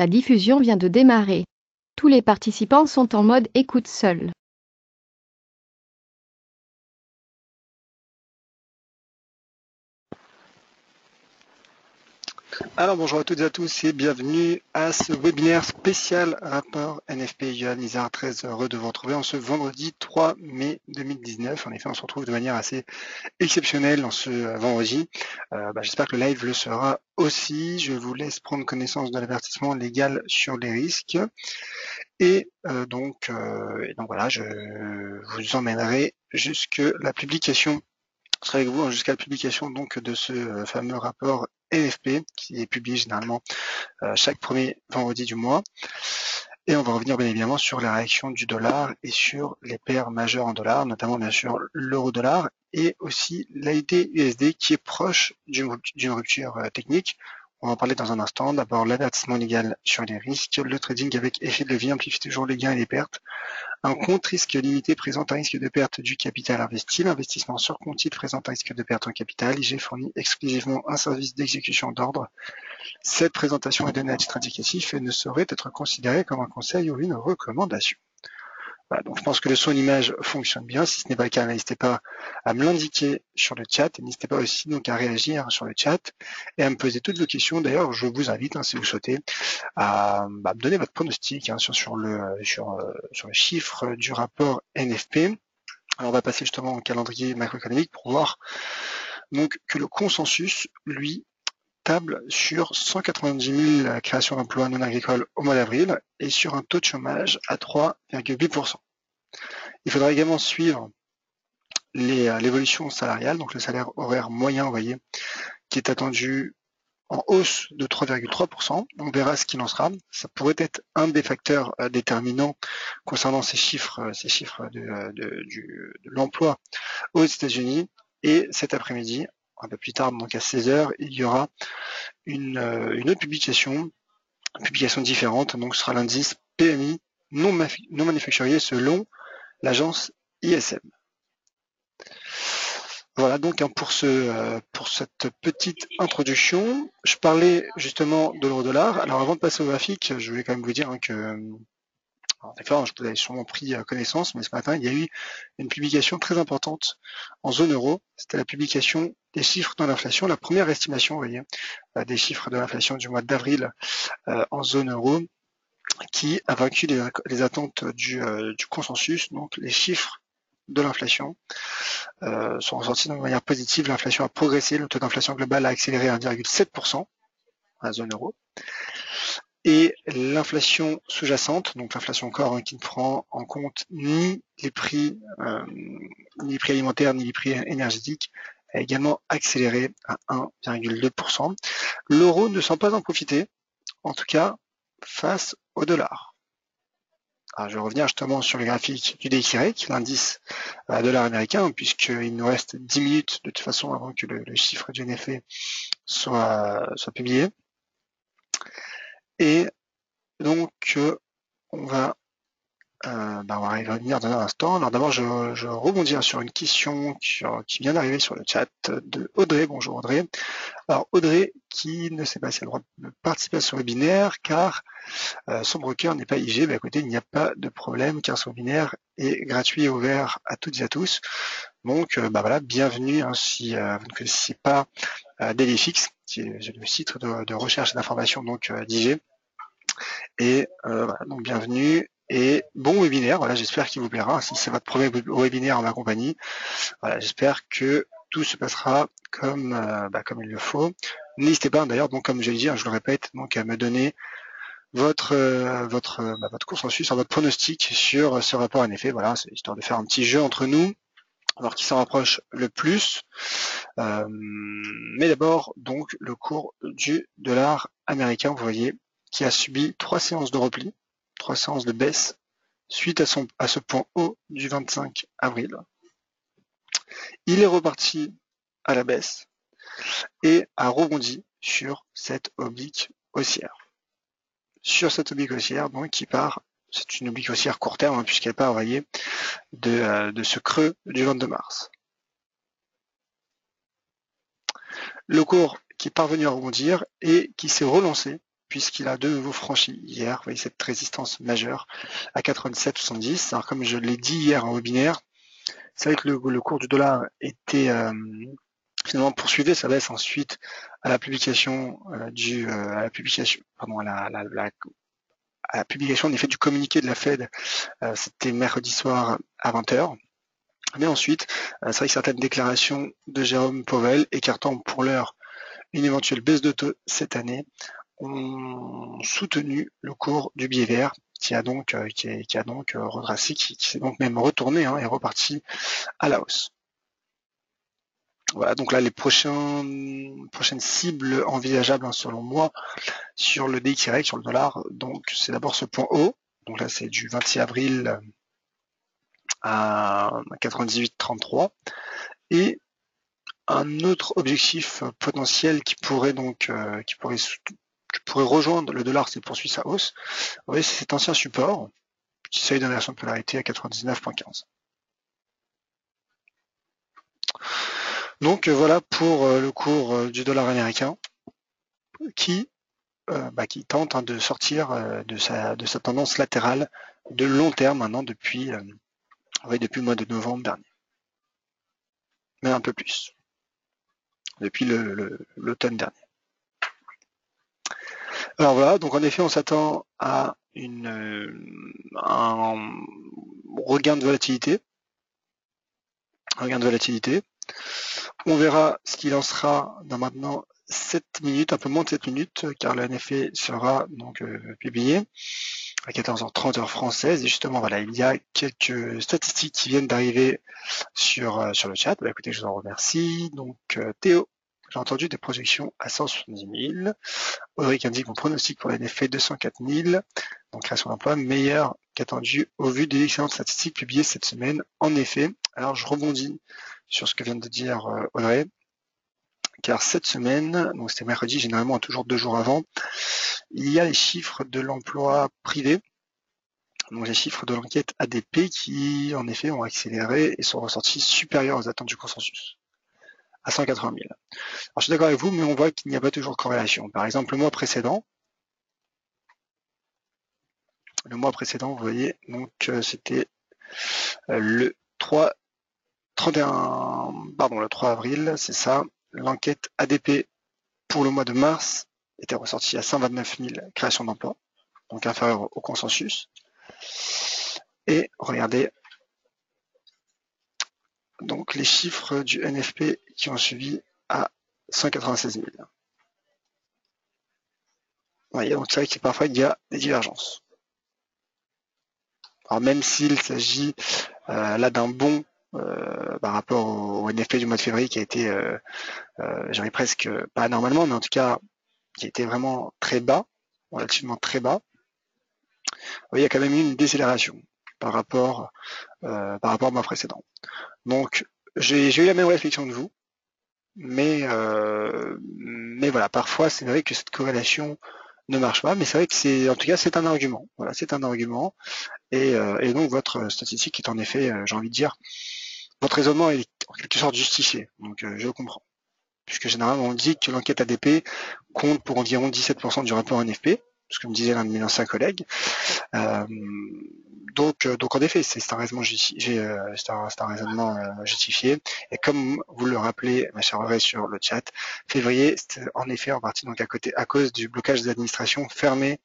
La diffusion vient de démarrer. Tous les participants sont en mode écoute seul. Alors bonjour à toutes et à tous et bienvenue à ce webinaire spécial rapport NFP. Johan Nizar, très heureux de vous retrouver en ce vendredi 3 mai 2019. En effet, on se retrouve de manière assez exceptionnelle en ce vendredi. J'espère que le live le sera aussi. Je vous laisse prendre connaissance de l'avertissement légal sur les risques. Et donc voilà, je vous emmènerai jusque la publication. Je serai avec vous jusqu'à la publication donc de ce fameux rapport NFP qui est publié généralement chaque premier vendredi du mois. Et on va revenir bien évidemment sur la réaction du dollar et sur les paires majeures en dollars, notamment bien sûr l'euro-dollar et aussi l'AUD-USD qui est proche d'une rupture technique. On va en parler dans un instant. D'abord l'avertissement légal sur les risques, le trading avec effet de levier amplifie toujours les gains et les pertes. Un compte risque limité présente un risque de perte du capital investi. L'investissement sur compte titre présente un risque de perte en capital. IG fournit exclusivement un service d'exécution d'ordre. Cette présentation est donnée à titre indicatif et ne saurait être considérée comme un conseil ou une recommandation. Voilà, donc je pense que le son et l'image fonctionnent bien. Si ce n'est pas le cas, n'hésitez pas à me l'indiquer sur le chat. Et n'hésitez pas aussi donc à réagir sur le chat et à me poser toutes vos questions. D'ailleurs, je vous invite, si vous souhaitez, à me donner votre pronostic sur le chiffre du rapport NFP. Alors on va passer justement au calendrier macroéconomique pour voir donc que le consensus, lui, table sur 190 000 créations d'emplois non agricoles au mois d'avril et sur un taux de chômage à 3,8%. Il faudra également suivre l'évolution salariale, donc le salaire horaire moyen, vous voyez, qui est attendu en hausse de 3,3%. On verra ce qu'il en sera. Ça pourrait être un des facteurs déterminants concernant ces chiffres de l'emploi aux États-Unis. Et cet après-midi, un peu plus tard, donc à 16h, il y aura une autre publication différente. Donc ce sera l'indice PMI non manufacturier selon l'agence ISM. Voilà donc pour cette petite introduction. Je parlais justement de l'euro-dollar. Alors avant de passer au graphique, je voulais quand même vous dire que, d'accord, je vous avais sûrement pris connaissance, mais ce matin, il y a eu une publication très importante en zone euro. C'était la publication des chiffres de l'inflation, la première estimation, vous voyez, des chiffres de l'inflation du mois d'avril en zone euro, qui a vaincu les attentes du consensus. Donc les chiffres de l'inflation sont ressortis de manière positive. L'inflation a progressé, le taux d'inflation global a accéléré à 1,7% à la zone euro. Et l'inflation sous-jacente, donc l'inflation corps qui ne prend en compte ni les prix alimentaires ni les prix énergétiques, a également accéléré à 1,2%. L'euro ne semble pas en profiter, en tout cas face au dollar. Alors, je vais revenir justement sur les graphiques du DXY, l'indice dollar américain, puisqu'il nous reste 10 minutes de toute façon avant que le chiffre du NFP soit publié. Et donc, on va y revenir dans un instant. Alors d'abord, je rebondir sur une question qui vient d'arriver sur le chat de Audrey. Bonjour Audrey. Alors Audrey qui ne sait pas si elle a le droit de participer à ce webinaire car son broker n'est pas IG. À côté, il n'y a pas de problème car son webinaire est gratuit et ouvert à toutes et à tous. Donc voilà, bienvenue si vous ne connaissez pas DailyFix, qui est le site de recherche et d'information d'IG. Et voilà, donc bienvenue. Et bon webinaire, voilà, j'espère qu'il vous plaira. Si c'est votre premier webinaire en ma compagnie, voilà, j'espère que tout se passera comme il le faut. N'hésitez pas d'ailleurs, donc comme je l'ai dit, je le répète, donc à me donner votre consensus, votre pronostic sur ce rapport en effet. Voilà, c'est histoire de faire un petit jeu entre nous, alors qui s'en rapproche le plus. Mais d'abord, donc le cours du dollar américain, vous voyez, qui a subi 3 séances de repli, 3 séances de baisse suite à ce point haut du 25 avril. Il est reparti à la baisse et a rebondi sur cette oblique haussière. Sur cette oblique haussière, donc qui part, c'est une oblique haussière court terme puisqu'elle part, vous voyez, de ce creux du 22 mars. Le cours qui est parvenu à rebondir et qui s'est relancé puisqu'il a de nouveau franchi hier, vous voyez cette résistance majeure à 97,70. Alors comme je l'ai dit hier en webinaire, c'est vrai que le cours du dollar était finalement poursuivait sa baisse ensuite à la publication à la publication en effet du communiqué de la Fed, c'était mercredi soir à 20h. Mais ensuite, c'est vrai que certaines déclarations de Jérôme Powell écartant pour l'heure une éventuelle baisse de taux cette année ont soutenu le cours du billet vert qui a donc retracé, qui s'est donc même retourné et reparti à la hausse. Voilà, donc là les prochaines cibles envisageables selon moi sur le DXY, sur le dollar, donc c'est d'abord ce point haut, donc là c'est du 26 avril à 98,33 et un autre objectif potentiel qui pourrait rejoindre le dollar s'il poursuit sa hausse, vous voyez, c'est cet ancien support qui seuil d'inversion de polarité à 99,15. Donc voilà pour le cours du dollar américain qui tente de sortir de sa tendance latérale de long terme maintenant depuis le mois de novembre dernier. Même un peu plus. Depuis l'automne dernier. Alors voilà, donc en effet on s'attend à un regain de volatilité. On verra ce qu'il en sera dans maintenant 7 minutes, un peu moins de 7 minutes, car le NFP sera donc publié à 14h30 heure française. Et justement, voilà, il y a quelques statistiques qui viennent d'arriver sur le chat. Bah, écoutez, je vous en remercie. Donc Théo, j'ai entendu des projections à 170 000. Audrey indique mon pronostic pour le NFP 204 000. Donc création d'emploi meilleure qu'attendu au vu des excellentes statistiques publiées cette semaine. En effet, alors je rebondis sur ce que vient de dire Audrey, car cette semaine, donc c'était mercredi, généralement toujours 2 jours avant, il y a les chiffres de l'emploi privé, donc les chiffres de l'enquête ADP qui en effet ont accéléré et sont ressortis supérieurs aux attentes du consensus, à 180 000. Alors je suis d'accord avec vous, mais on voit qu'il n'y a pas toujours de corrélation. Par exemple, le mois précédent, vous voyez, donc c'était le 3 avril, c'est ça, l'enquête ADP pour le mois de mars était ressortie à 129 000 créations d'emplois, donc inférieur au consensus. Et regardez donc les chiffres du NFP qui ont suivi à 196 000. Vous voyez, donc c'est vrai que parfois il y a des divergences. Alors même s'il s'agit là d'un bond par rapport au NFP du mois de février qui a été, j'aurais presque, pas anormalement, mais en tout cas, qui a été vraiment très bas, relativement très bas, il y a quand même eu une décélération par rapport au mois précédent. Donc, j'ai eu la même réflexion que vous, mais voilà, parfois c'est vrai que cette corrélation ne marche pas, mais c'est vrai que en tout cas, c'est un argument. Voilà, c'est un argument, et donc votre statistique est en effet, j'ai envie de dire, votre raisonnement est en quelque sorte justifié, donc je comprends. Puisque généralement on dit que l'enquête ADP compte pour environ 17% du rapport NFP, ce que me disait l'un de mes anciens collègues. Donc en effet, c'est un raisonnement justifié. Et comme vous le rappelez, ma chère Aurée, sur le chat, février, c'était en effet en partie donc à cause du blocage des administrations fermées,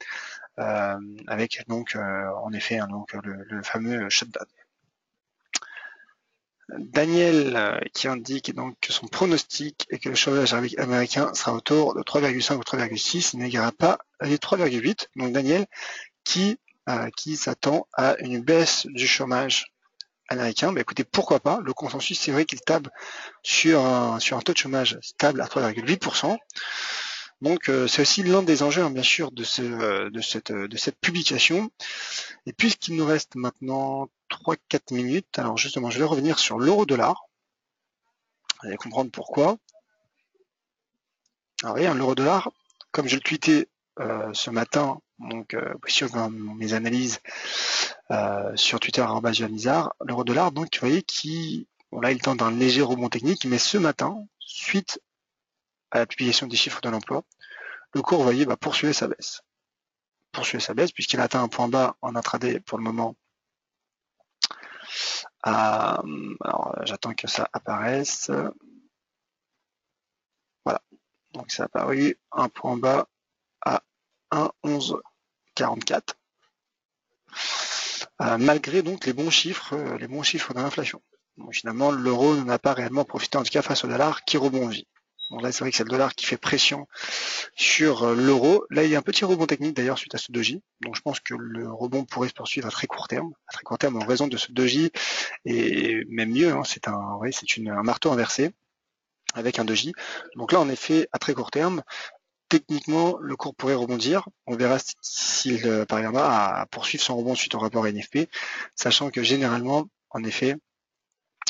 avec donc en effet donc le fameux shutdown. Daniel qui indique donc que son pronostic est que le chômage américain sera autour de 3,5 ou 3,6, il n'égara pas les 3,8. Donc Daniel qui s'attend à une baisse du chômage américain. Bah écoutez, pourquoi pas? Le consensus, c'est vrai qu'il table sur un taux de chômage stable à 3,8%. Donc c'est aussi l'un des enjeux, bien sûr, de cette publication. Et puisqu'il nous reste maintenant 3-4 minutes, alors justement, je vais revenir sur l'euro-dollar. Vous allez comprendre pourquoi. Alors voyez, l'euro-dollar, comme je le tweetais ce matin, donc sur mes analyses sur Twitter @johannisard, l'euro-dollar, donc vous voyez là il tente un léger rebond technique, mais ce matin, suite à la publication des chiffres de l'emploi, le cours, vous voyez, poursuivre sa baisse. Poursuivre sa baisse puisqu'il a atteint un point bas en intraday pour le moment. Alors, j'attends que ça apparaisse. Voilà. Donc, ça a apparu un point bas à 1,1144. Malgré donc les bons chiffres de l'inflation. Donc finalement, l'euro n'a pas réellement profité, en tout cas face au dollar qui rebondit. Bon là, c'est vrai que c'est le dollar qui fait pression sur l'euro. Là, il y a un petit rebond technique d'ailleurs suite à ce doji. Donc je pense que le rebond pourrait se poursuivre à très court terme. À très court terme en raison de ce doji. Et même mieux, hein, c'est un marteau inversé avec un doji. Donc là, en effet, à très court terme, techniquement, le cours pourrait rebondir. On verra s'il parviendra à poursuivre son rebond suite au rapport NFP, sachant que généralement, en effet,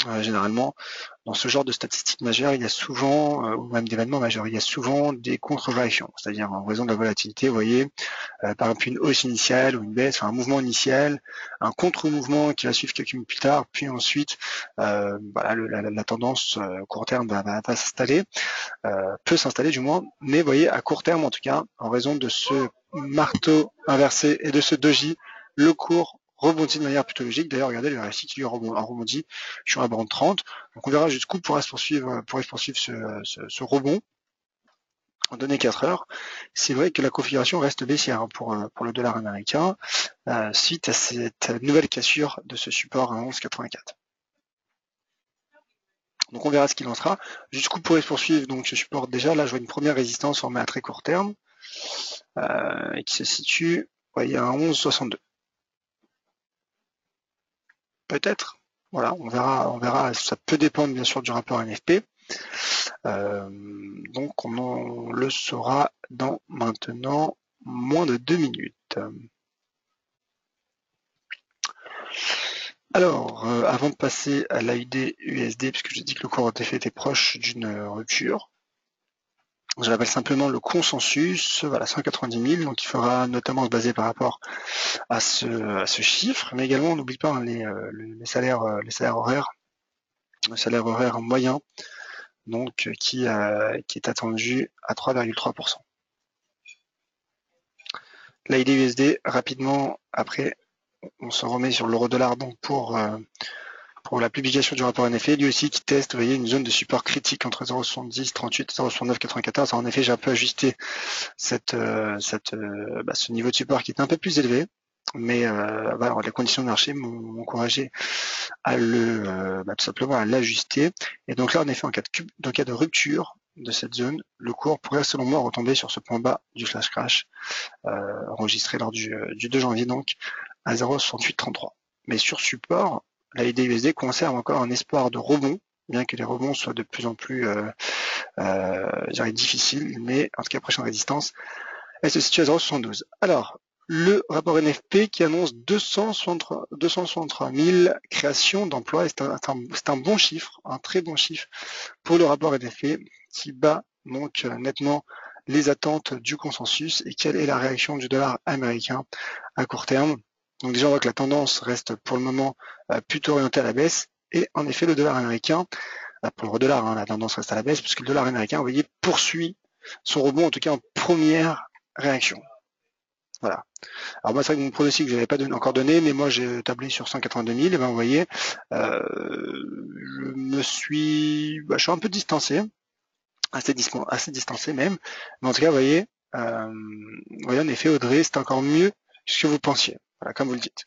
dans ce genre de statistiques majeures, il y a souvent, ou même d'événements majeurs, il y a souvent des contre-réactions, c'est-à-dire en raison de la volatilité, vous voyez, par exemple une hausse initiale ou une baisse, enfin un mouvement initial, un contre-mouvement qui va suivre quelques minutes plus tard, puis ensuite, la tendance court terme va s'installer, peut s'installer du moins, mais vous voyez, à court terme en tout cas, en raison de ce marteau inversé et de ce doji, le cours rebondit de manière plutôt logique. D'ailleurs, regardez, le RSI qui rebondit sur la bande 30. Donc on verra jusqu'où pourrait se poursuivre ce rebond en données 4 heures. C'est vrai que la configuration reste baissière hein, pour le dollar américain suite à cette nouvelle cassure de ce support à 11,84. Donc on verra ce qu'il en sera. Jusqu'où pourrait se poursuivre donc ce support déjà. Là, je vois une première résistance formée à très court terme et qui se situe, vous voyez, à 11,62. Peut-être. Voilà, on verra. Ça peut dépendre bien sûr du rapport NFP. Donc on le saura dans maintenant moins de 2 minutes. Alors, avant de passer à l'AUD USD, puisque j'ai dit que le cours d'effet était proche d'une rupture, je l'appelle simplement le consensus, voilà, 190 000, donc il faudra notamment se baser par rapport à ce chiffre, mais également on n'oublie pas hein, les salaires horaires, le salaire horaire moyen, donc qui est attendu à 3,3%. L'AUD USD, rapidement, après, on se remet sur l'euro-dollar donc pour la publication du rapport NFP, lui aussi qui teste, vous voyez, une zone de support critique entre 0,70, 38 et 0,69, 94. Alors, en effet, j'ai un peu ajusté ce niveau de support qui est un peu plus élevé, mais voilà, les conditions de marché m'ont encouragé à tout simplement à l'ajuster. Et donc là, en effet, en cas de rupture de cette zone, le cours pourrait, selon moi, retomber sur ce point bas du flash crash enregistré lors du 2 janvier, donc à 0,6833. Mais sur support, la USD conserve encore un espoir de rebond, bien que les rebonds soient de plus en plus difficiles, mais en tout cas prochaine résistance, elle se situe à 0,72. Alors, le rapport NFP qui annonce 263 000 créations d'emplois, c'est un bon chiffre, un très bon chiffre pour le rapport NFP qui bat donc nettement les attentes du consensus et quelle est la réaction du dollar américain à court terme. Donc déjà on voit que la tendance reste pour le moment plutôt orientée à la baisse et en effet le dollar américain, pour le dollar hein, la tendance reste à la baisse puisque le dollar américain vous voyez poursuit son rebond en tout cas en première réaction. Voilà. Alors moi c'est vrai que mon pronostic je n'avais pas encore donné mais moi j'ai tablé sur 182 000 et ben vous voyez je suis un peu distancé, assez distancé même, mais en tout cas vous voyez en effet Audrey c'est encore mieux que ce que vous pensiez, voilà, comme vous le dites.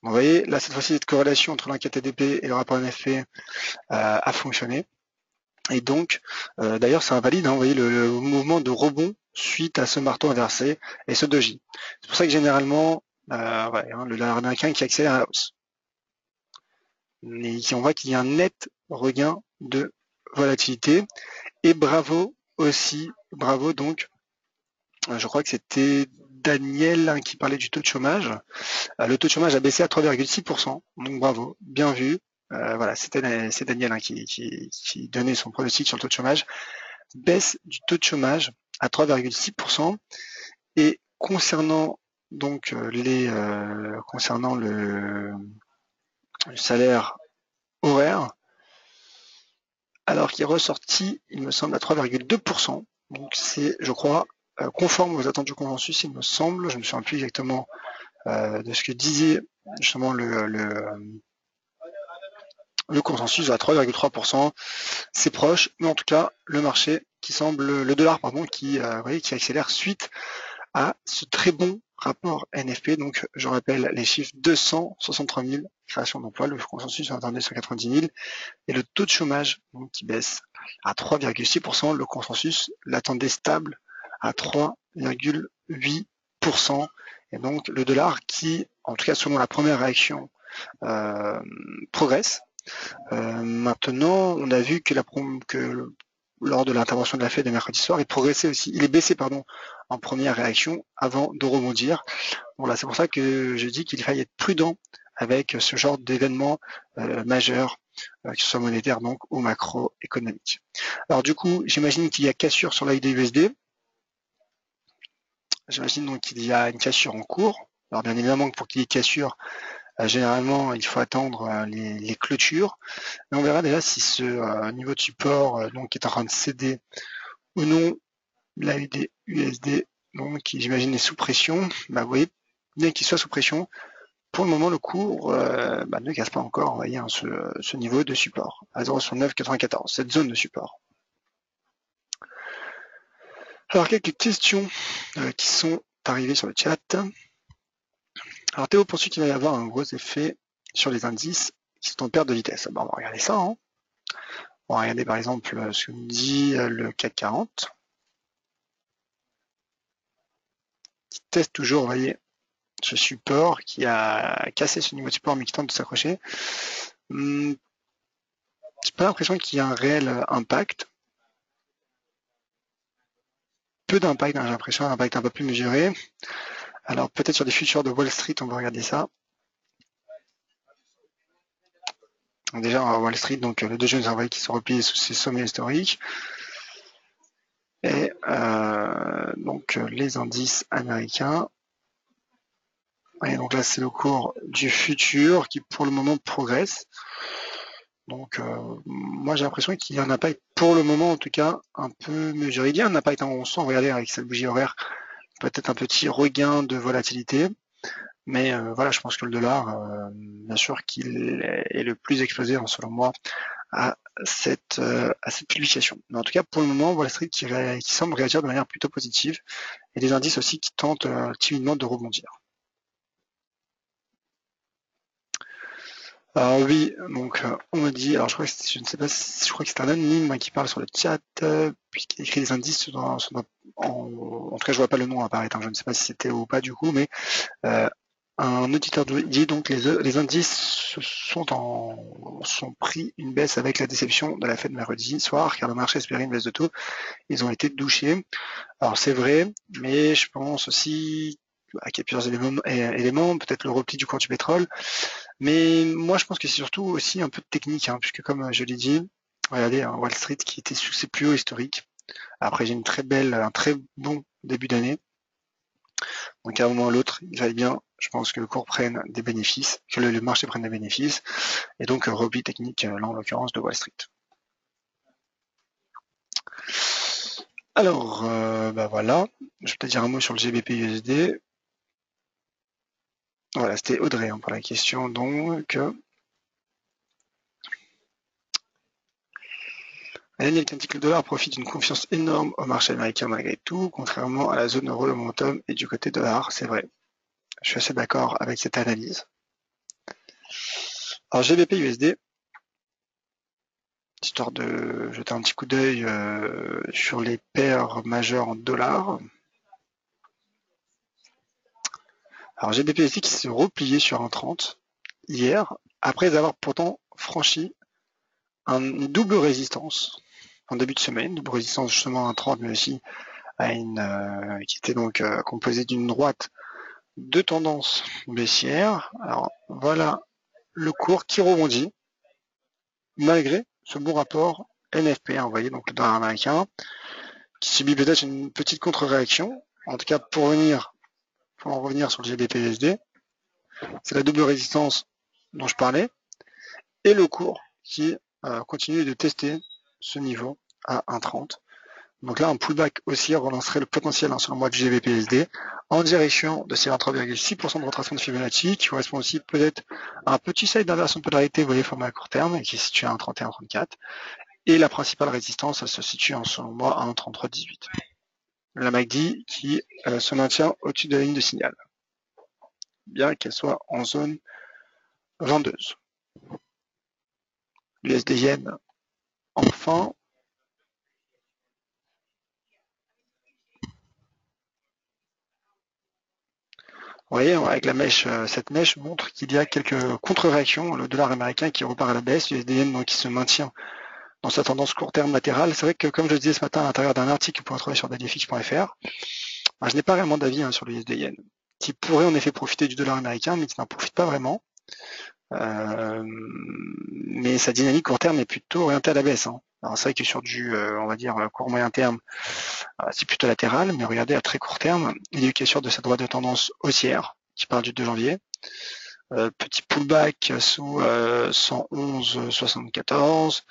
Vous voyez, là, cette fois-ci, cette corrélation entre l'enquête ADP et le rapport NFP a fonctionné. Et donc, d'ailleurs, ça invalide, hein, vous voyez, le mouvement de rebond suite à ce marteau inversé et ce doji. C'est pour ça que généralement, le dollar américain qui accélère à la hausse. Et on voit qu'il y a un net regain de volatilité. Et bravo donc, je crois que c'était Daniel qui parlait du taux de chômage. Le taux de chômage a baissé à 3,6%, donc bravo, bien vu. Voilà, c'est Daniel qui donnait son pronostic sur le taux de chômage. Baisse du taux de chômage à 3,6%. Et concernant donc concernant le salaire horaire, alors qui est ressorti, il me semble, à 3,2%. Donc c'est, je crois, conforme aux attentes du consensus, il me semble. Je ne me souviens plus exactement de ce que disait justement le consensus à 3,3%. C'est proche, mais en tout cas, le marché qui semble, le dollar, pardon, qui accélère suite à ce très bon rapport NFP. Donc, je rappelle les chiffres: 263 000 créations d'emplois, le consensus attendait 190 000, et le taux de chômage donc, qui baisse à 3,6%. Le consensus l'attendait stable à 3,8%. Et donc, le dollar qui, en tout cas selon la première réaction, progresse. Maintenant, on a vu que lors de l'intervention de la Fed de mercredi soir, il est baissé en première réaction avant de rebondir. Voilà, c'est pour ça que je dis qu'il fallait être prudent avec ce genre d'événements majeurs, que ce soit monétaire donc ou macroéconomique. Alors du coup, j'imagine qu'il y a cassure sur l'AUD/USD. J'imagine donc qu'il y a une cassure en cours. Alors bien évidemment que pour qu'il y ait cassure, généralement il faut attendre les clôtures. Mais on verra déjà si ce niveau de support donc est en train de céder ou non. L'AUD/USD donc qui j'imagine est sous pression. Vous voyez, bien qu'il soit sous pression, pour le moment le cours ne casse pas encore, vous voyez, ce niveau de support à 0,6994, cette zone de support. Alors quelques questions qui sont arrivées sur le chat. Alors Théo poursuit qu'il va y avoir un gros effet sur les indices qui sont en perte de vitesse. On va regarder ça. On va regarder par exemple ce que nous dit le CAC 40. Qui teste toujours, vous voyez, ce support, qui a cassé ce niveau de support mais qui tente de s'accrocher. J'ai pas l'impression qu'il y a un réel impact. Peu d'impact, j'ai l'impression, un impact un peu plus mesuré. Alors peut-être sur des futurs de Wall Street, on va regarder ça. Donc, déjà Wall Street, donc les deux jeunes envoyés qui sont repliés sous ces sommets historiques. Et donc les indices américains. Et donc là c'est le cours du futur qui pour le moment progresse. Donc moi j'ai l'impression qu'il y a un impact pour le moment en tout cas un peu mesuré. Il y a un impact, on sent, regardez avec cette bougie horaire, peut-être un petit regain de volatilité. Mais voilà, je pense que le dollar, bien sûr qu'il est le plus exposé, selon moi, à cette publication. Mais en tout cas, pour le moment, Wall Street qui semble réagir de manière plutôt positive, et des indices aussi qui tentent timidement de rebondir. Alors oui, donc on me dit, alors je crois que c'est un anonyme qui parle sur le chat, puisqu'il écrit des indices en tout cas je vois pas le nom apparaître, je ne sais pas si c'était ou pas du coup, mais un auditeur dit donc les indices sont pris une baisse avec la déception de la Fed mercredi soir, car le marché espérait une baisse de taux. Ils ont été douchés. Alors c'est vrai, mais je pense aussi qu'il y a plusieurs éléments, peut-être le repli du cours du pétrole. Mais moi je pense que c'est surtout aussi un peu de technique, puisque comme je l'ai dit, regardez Wall Street qui était sous ses plus hauts historiques. Après j'ai un très bon début d'année. Donc à un moment ou l'autre, il va bien, je pense que le cours prenne des bénéfices, que le marché prenne des bénéfices, et donc repli technique, là en l'occurrence de Wall Street. Alors, voilà, je vais peut-être dire un mot sur le GBP/USD. Voilà, c'était Audrey pour la question, donc. Daniel qui indique que le dollar profite d'une confiance énorme au marché américain malgré tout, contrairement à la zone euro, le momentum est du côté dollar, c'est vrai. Je suis assez d'accord avec cette analyse. Alors GBP/USD, histoire de jeter un petit coup d'œil sur les paires majeures en dollars. Alors GBP/USD qui s'est replié sur un 30 hier, après avoir pourtant franchi une double résistance en début de semaine, double résistance justement à un 30, mais aussi à qui était donc composée d'une droite de tendance baissière. Alors voilà le cours qui rebondit malgré ce bon rapport NFP, vous voyez, donc le dollar américain qui subit peut-être une petite contre-réaction. En tout cas, pour en revenir sur le GBP/USD, c'est la double résistance dont je parlais et le cours qui continue de tester ce niveau à 1,30. Donc là, un pullback haussière relancerait le potentiel, selon moi, du GBP/USD en direction de ces 23,6% de retracement de Fibonacci, qui correspond aussi peut-être à un petit seuil d'inversion de polarité, vous voyez, formé à court terme, et qui est situé à 1,31-34. Et la principale résistance, elle se situe, selon moi, à 1,33-18. La MACD qui se maintient au-dessus de la ligne de signal, bien qu'elle soit en zone vendeuse. L'USD Yen, enfin. Vous voyez, avec la mèche, cette mèche montre qu'il y a quelques contre-réactions. Le dollar américain qui repart à la baisse, l'USD Yen donc qui se maintient dans sa tendance court terme latérale. C'est vrai que, comme je le disais ce matin à l'intérieur d'un article que vous pourrez trouver sur daillyfix.fr, je n'ai pas vraiment d'avis sur le USD Yen, qui pourrait en effet profiter du dollar américain, mais qui n'en profite pas vraiment. Mais sa dynamique court terme est plutôt orientée à la baisse. Alors c'est vrai que sur du, on va dire, court moyen terme, c'est plutôt latéral, mais regardez à très court terme, il y a eu cassure de cette droite de tendance haussière, qui part du 2 janvier. Petit pullback sous 111,74.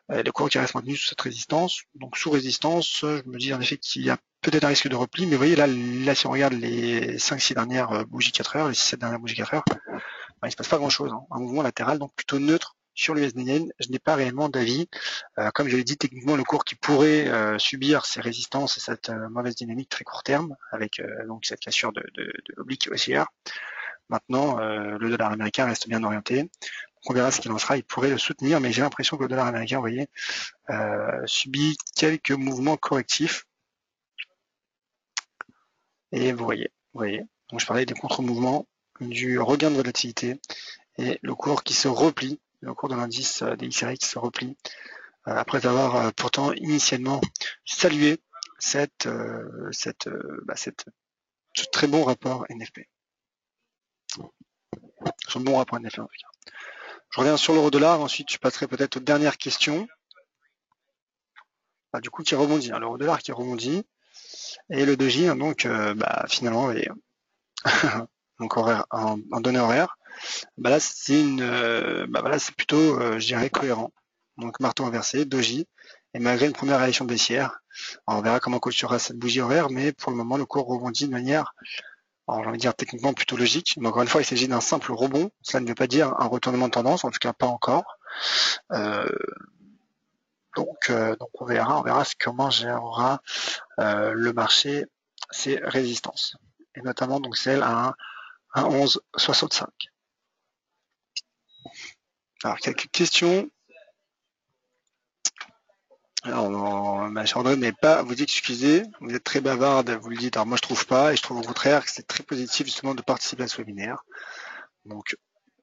Le cours qui reste maintenu sous cette résistance. Donc sous résistance, je me dis en effet qu'il y a peut-être un risque de repli, mais vous voyez là si on regarde les 5-6 dernières bougies 4 heures, les 6-7 dernières bougies 4 heures, il ne se passe pas grand-chose. Un mouvement latéral, donc plutôt neutre sur l'USD Yen. Je n'ai pas réellement d'avis. Comme je l'ai dit, techniquement, le cours qui pourrait subir ces résistances et cette mauvaise dynamique très court terme, avec donc cette cassure de l'oblique haussière. Maintenant, le dollar américain reste bien orienté. On verra ce qu'il en sera. Il pourrait le soutenir, mais j'ai l'impression que le dollar américain, vous voyez, subit quelques mouvements correctifs. Et vous voyez. Donc je parlais des contre-mouvements, du regain de volatilité et le cours qui se replie, le cours de l'indice des XRI qui se replie, après avoir pourtant initialement salué ce très bon rapport NFP. Ce bon rapport NFP en tout cas. Je reviens sur l'euro-dollar, ensuite je passerai peut-être aux dernières questions. Du coup qui rebondit, l'euro-dollar qui rebondit, et le doji, donc finalement, vous voyez, donc horaire, en données horaires, là c'est c'est plutôt, je dirais, cohérent. Donc marteau inversé, doji, et malgré une première réaction baissière, on verra comment clôturera cette bougie horaire, mais pour le moment le cours rebondit de manière, j'ai envie de dire techniquement plutôt logique, mais encore une fois il s'agit d'un simple rebond, cela ne veut pas dire un retournement de tendance, en tout cas pas encore. Donc on verra comment gérera le marché ses résistances, et notamment donc celle à 1,1165. Alors quelques questions. Alors, ma chère André, mais pas vous excuser, vous êtes très bavarde, vous le dites, alors moi je trouve pas, et je trouve au contraire que c'est très positif justement de participer à ce webinaire. Donc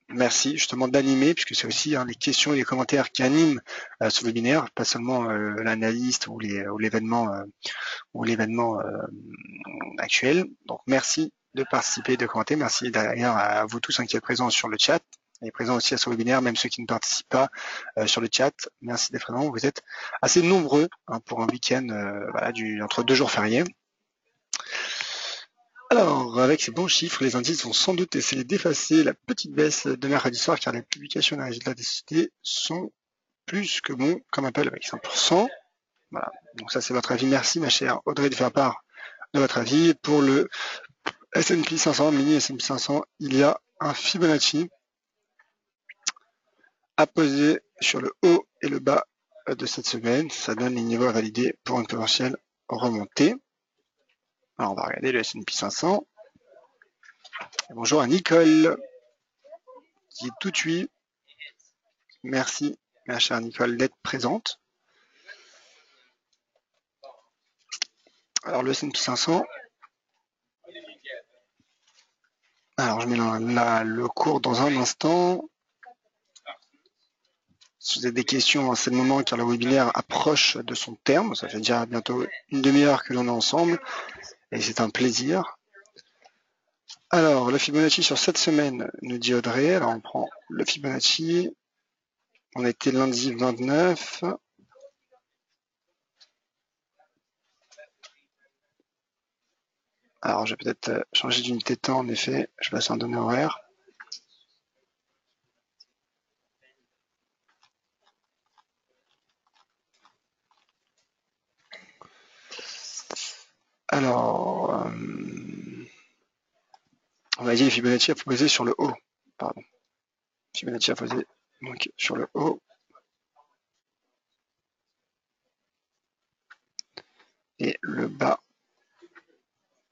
merci justement d'animer, puisque c'est aussi les questions et les commentaires qui animent ce webinaire, pas seulement l'analyste ou l'événement actuel. Donc merci de participer, de commenter. Merci d'ailleurs à vous tous qui êtes présents sur le chat et présents aussi à ce webinaire, même ceux qui ne participent pas sur le chat. Merci d'être présents. Vous êtes assez nombreux pour un week-end entre 2 jours fériés. Alors, avec ces bons chiffres, les indices vont sans doute essayer d'effacer la petite baisse de mercredi soir, car les publications des résultats des sociétés sont plus que bons, comme Apple avec 5%. Voilà. Donc ça, c'est votre avis. Merci, ma chère Audrey, de faire part de votre avis. Pour le S&P 500, mini S&P 500, il y a un Fibonacci à poser sur le haut et le bas de cette semaine. Ça donne les niveaux à valider pour une potentielle remontée. Alors on va regarder le S&P 500. Et bonjour à Nicole qui est tout oui. Merci ma chère Nicole d'être présente. Alors le S&P 500. Alors je mets le cours dans un instant. Si vous avez des questions, c'est le moment car le webinaire approche de son terme. Ça fait déjà bientôt une demi-heure que l'on est ensemble et c'est un plaisir. Alors, le Fibonacci sur cette semaine, nous dit Audrey. Alors, on prend le Fibonacci. On était lundi 29. Alors, je vais peut-être changer d'unité de temps, en effet. Je passe en données horaires. Alors, on va dire les Fibonacci à poser sur le haut. Pardon. Fibonacci à poser donc sur le haut. Et le bas,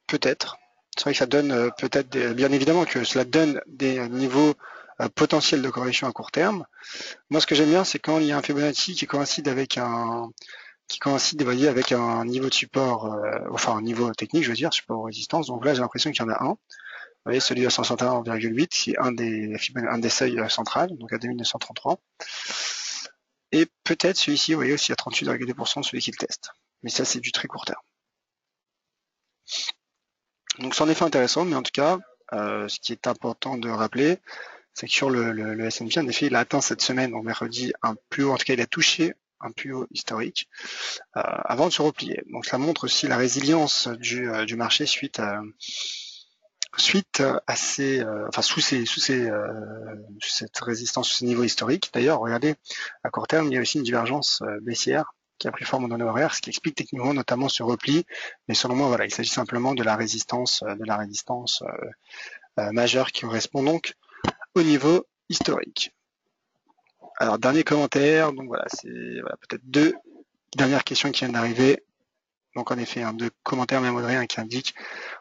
peut-être. C'est vrai que ça donne peut-être, bien évidemment que cela donne des niveaux potentiels de correction à court terme. Moi, ce que j'aime bien, c'est quand il y a un Fibonacci qui coïncide avec vous voyez, avec un niveau de support, enfin un niveau technique, je veux dire, support résistance. Donc là, j'ai l'impression qu'il y en a un. Vous voyez, celui à 161,8, qui est un des seuils centrales, donc à 2933. Et peut-être celui-ci, vous voyez, aussi à 38,2%, celui qui le teste. Mais ça, c'est du très court terme. Donc c'est en effet intéressant, mais en tout cas, ce qui est important de rappeler, c'est que sur le S&P, en effet, il a atteint cette semaine, donc mercredi, un plus haut, en tout cas, il a touché un plus haut historique avant de se replier. Donc ça montre aussi la résilience du marché suite à sous cette résistance, sous ces niveaux historiques. D'ailleurs, regardez, à court terme, il y a aussi une divergence baissière qui a pris forme en données horaires, ce qui explique techniquement notamment ce repli. Mais selon moi, voilà, il s'agit simplement de la résistance majeure qui correspond donc au niveau historique. Alors, dernier commentaire, donc voilà, c'est peut-être deux dernières questions qui viennent d'arriver. Donc en effet, deux commentaires même Audrey qui indique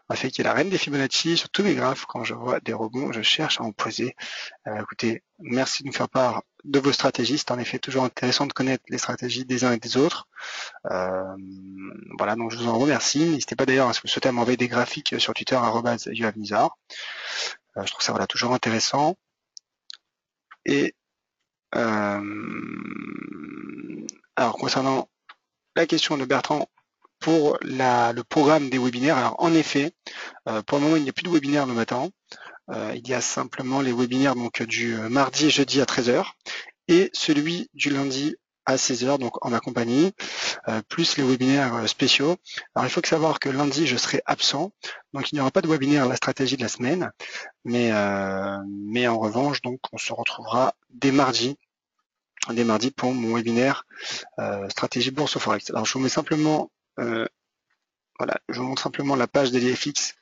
en fait qu'il y a la reine des Fibonacci sur tous mes graphes. Quand je vois des rebonds, je cherche à en poser. Écoutez, merci de nous faire part de vos stratégies. C'est en effet toujours intéressant de connaître les stratégies des uns et des autres. Voilà, donc je vous en remercie. N'hésitez pas d'ailleurs, si vous souhaitez, à m'envoyer des graphiques sur Twitter, @youhavnizar. Je trouve ça voilà, toujours intéressant. Et alors concernant la question de Bertrand pour le programme des webinaires, alors en effet, pour le moment il n'y a plus de webinaire le matin. Il y a simplement les webinaires donc du mardi et jeudi à 13h et celui du lundi à 16h, donc en ma compagnie, plus les webinaires spéciaux. Alors il faut savoir que lundi je serai absent, donc il n'y aura pas de webinaire la stratégie de la semaine, mais en revanche donc on se retrouvera dès mardi pour mon webinaire stratégie bourse au forex. Alors je vous mets simplement voilà, je vous montre simplement la page DailyFX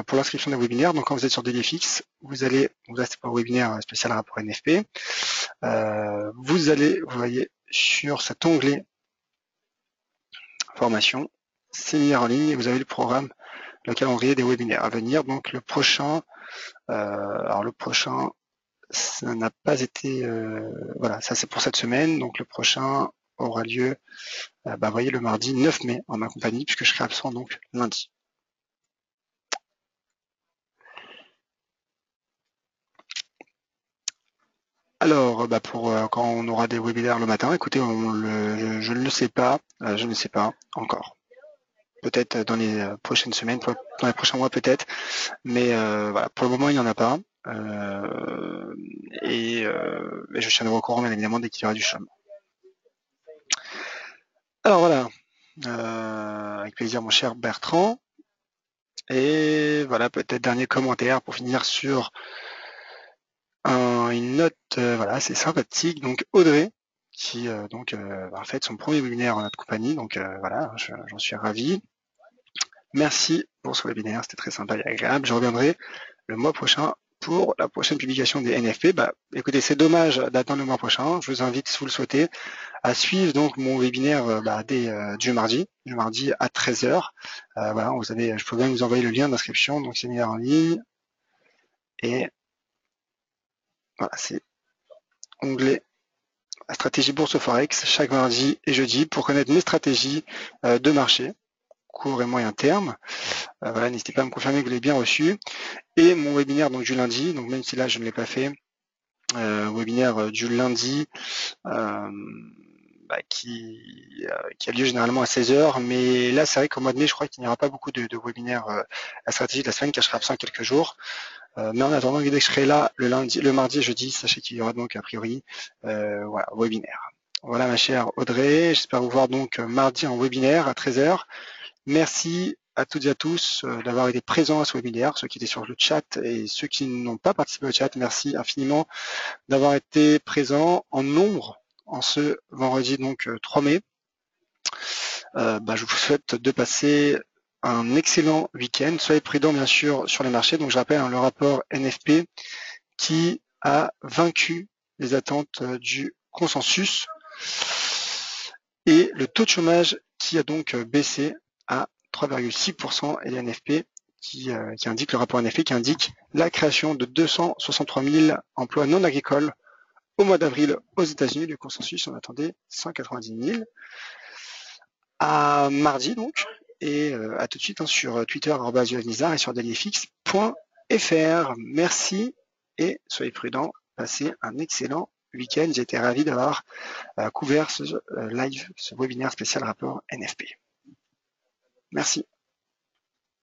pour l'inscription des webinaires. Donc quand vous êtes sur DailyFX, vous allez, donc là c'est pour le webinaire spécial rapport NFP, vous voyez sur cet onglet formation, séminaire en ligne, et vous avez le programme, le calendrier des webinaires à venir. Donc le prochain, ça n'a pas été, voilà, ça c'est pour cette semaine. Donc le prochain aura lieu, vous voyez, le mardi 9 mai en ma compagnie, puisque je serai absent donc lundi. Alors, pour quand on aura des webinaires le matin, écoutez, je ne le sais pas, je ne sais pas encore. Peut-être dans les prochaines semaines, dans les prochains mois peut-être, mais voilà, pour le moment il n'y en a pas. Et je tiendrai au courant bien évidemment dès qu'il y aura du changement. Alors voilà, avec plaisir mon cher Bertrand. Et voilà, peut-être dernier commentaire pour finir sur une note voilà, assez sympathique. Donc Audrey, qui a fait son premier webinaire en notre compagnie. Donc voilà, j'en suis ravi. Merci pour ce webinaire, c'était très sympa et agréable. Je reviendrai le mois prochain pour la prochaine publication des NFP. Écoutez, c'est dommage d'attendre le mois prochain. Je vous invite, si vous le souhaitez, à suivre donc mon webinaire du mardi à 13h. Voilà, je peux même vous envoyer le lien d'inscription, donc séminaire en ligne. Et voilà, c'est onglet la stratégie bourse au forex chaque mardi et jeudi pour connaître mes stratégies de marché, court et moyen terme. Voilà, n'hésitez pas à me confirmer que vous l'avez bien reçu. Et mon webinaire donc du lundi, donc même si là je ne l'ai pas fait, webinaire du lundi qui a lieu généralement à 16h, mais là c'est vrai qu'au mois de mai je crois qu'il n'y aura pas beaucoup de webinaires la stratégie de la semaine car je serai absent quelques jours. Mais en attendant, dès que je serai là le mardi et jeudi, sachez qu'il y aura donc a priori voilà, webinaire. Voilà ma chère Audrey, j'espère vous voir donc mardi en webinaire à 13h. Merci à toutes et à tous d'avoir été présents à ce webinaire, ceux qui étaient sur le chat et ceux qui n'ont pas participé au chat. Merci infiniment d'avoir été présents en nombre en ce vendredi donc 3 mai. Je vous souhaite de passer un excellent week-end. Soyez prudents bien sûr sur les marchés. Donc je rappelle le rapport NFP qui a vaincu les attentes du consensus et le taux de chômage qui a donc baissé à 3,6% et les NFP qui indique, le rapport NFP qui indique la création de 263 000 emplois non agricoles au mois d'avril aux États-Unis. Le consensus, on attendait 190 000. À mardi donc, et à tout de suite sur Twitter @USNizar et sur dailyfix.fr. Merci et soyez prudents. Passez un excellent week-end. J'ai été ravi d'avoir couvert ce live, ce webinaire spécial rapport NFP. Merci.